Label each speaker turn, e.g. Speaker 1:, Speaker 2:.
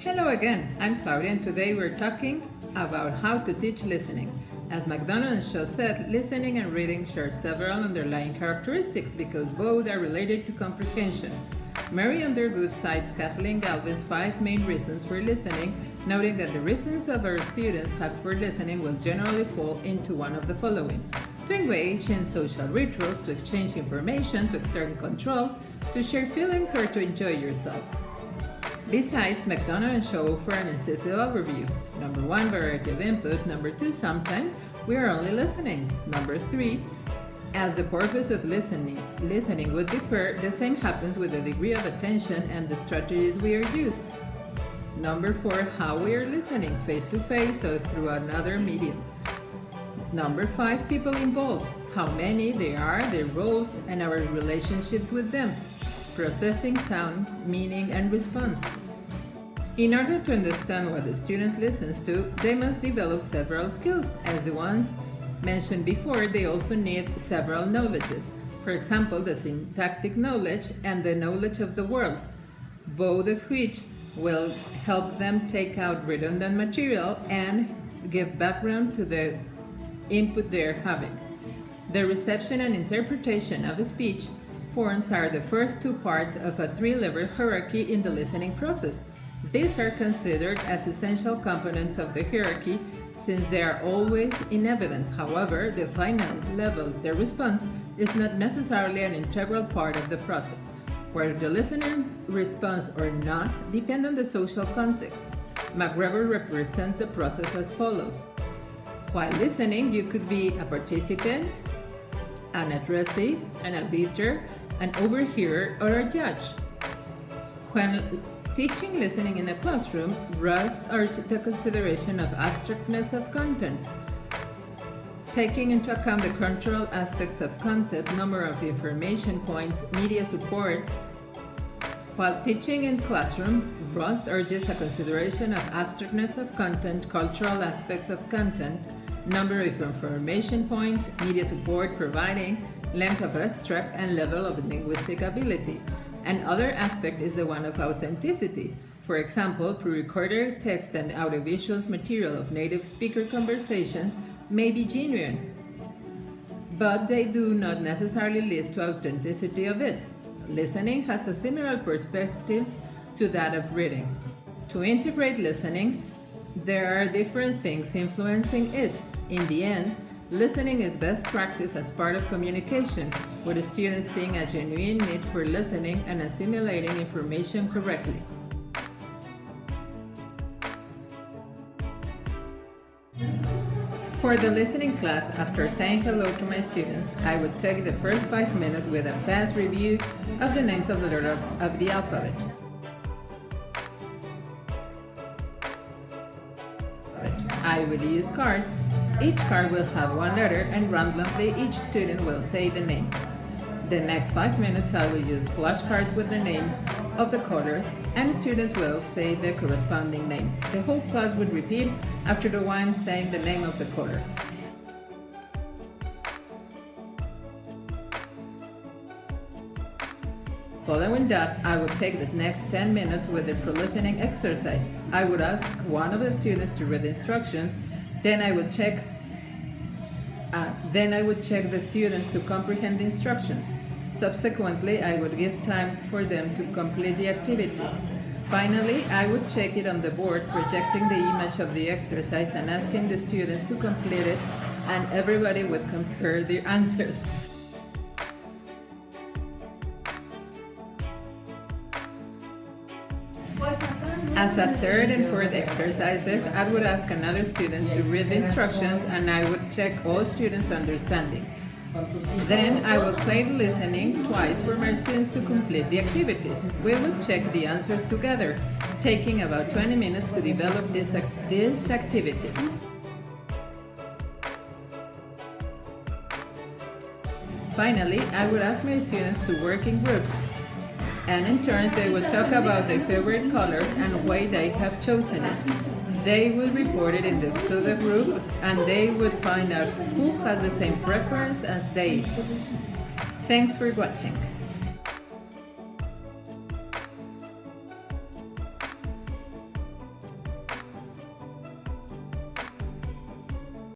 Speaker 1: Hello again, I'm Claudia and today we're talking about how to teach listening. As McDonald and Shaw said, listening and reading share several underlying characteristics because both are related to comprehension. Mary Underwood cites Kathleen Galvin's 5 main reasons for listening, noting that the reasons of our students have for listening will generally fall into one of the following: to engage in social rituals, to exchange information, to exert control, to share feelings, or to enjoy yourselves. Besides, McDonald and Shaw offer an incisive overview. Number 1, variety of input. Number 2, sometimes we are only listening. Number 3, as the purpose of listening would differ, the same happens with the degree of attention and the strategies we are used. Number 4, how we are listening, face-to-face or through another medium. Number 5, people involved, how many they are, their roles, and our relationships with them. Processing sound, meaning, and response. In order to understand what the students listen to, they must develop several skills. As the ones mentioned before, they also need several knowledges. For example, the syntactic knowledge and the knowledge of the world, both of which will help them take out redundant material and give background to the input they are having. The reception and interpretation of a speech forms are the first 2 parts of a 3-level hierarchy in the listening process. These are considered as essential components of the hierarchy since they are always in evidence. However, the final level, the response, is not necessarily an integral part of the process. Whether the listener responds or not depend on the social context. McGregor represents the process as follows. While listening, you could be a participant, an addressee, an auditor, an overhearer, or a judge. When teaching listening in a classroom, Rust urged the consideration of abstractness of content, taking into account the cultural aspects of content, number of information points, media support. While teaching in classroom, Rust urges a consideration of abstractness of content, cultural aspects of content, number of information points, media support providing, length of extract, and level of linguistic ability. Another aspect is the one of authenticity. For example, pre-recorded text and audiovisuals material of native speaker conversations may be genuine, but they do not necessarily lead to authenticity of it. Listening has a similar perspective to that of reading. To integrate listening, there are different things influencing it. In the end, listening is best practiced as part of communication, with students seeing a genuine need for listening and assimilating information correctly. For the listening class, after saying hello to my students, I would take the first 5 minutes with a fast review of the names of the letters of the alphabet. I will use cards. Each card will have 1 letter and randomly each student will say the name. The next 5 minutes I will use flashcards with the names of the colors and students will say the corresponding name. The whole class would repeat after the one saying the name of the color. Following that, I will take the next 10 minutes with the pre-listening exercise. I would ask one of the students to read the instructions, then I would check the students to comprehend the instructions. Subsequently, I would give time for them to complete the activity. Finally, I would check it on the board, projecting the image of the exercise and asking the students to complete it, and everybody would compare their answers. As a 3rd and 4th exercises, I would ask another student to read the instructions and I would check all students' understanding. Then I will play the listening twice for my students to complete the activities. We will check the answers together, taking about 20 minutes to develop these activities. Finally, I would ask my students to work in groups, and in turns they will talk about their favorite colors and why they have chosen it. They will report it to the group and they would find out who has the same preference as they. Thanks for watching.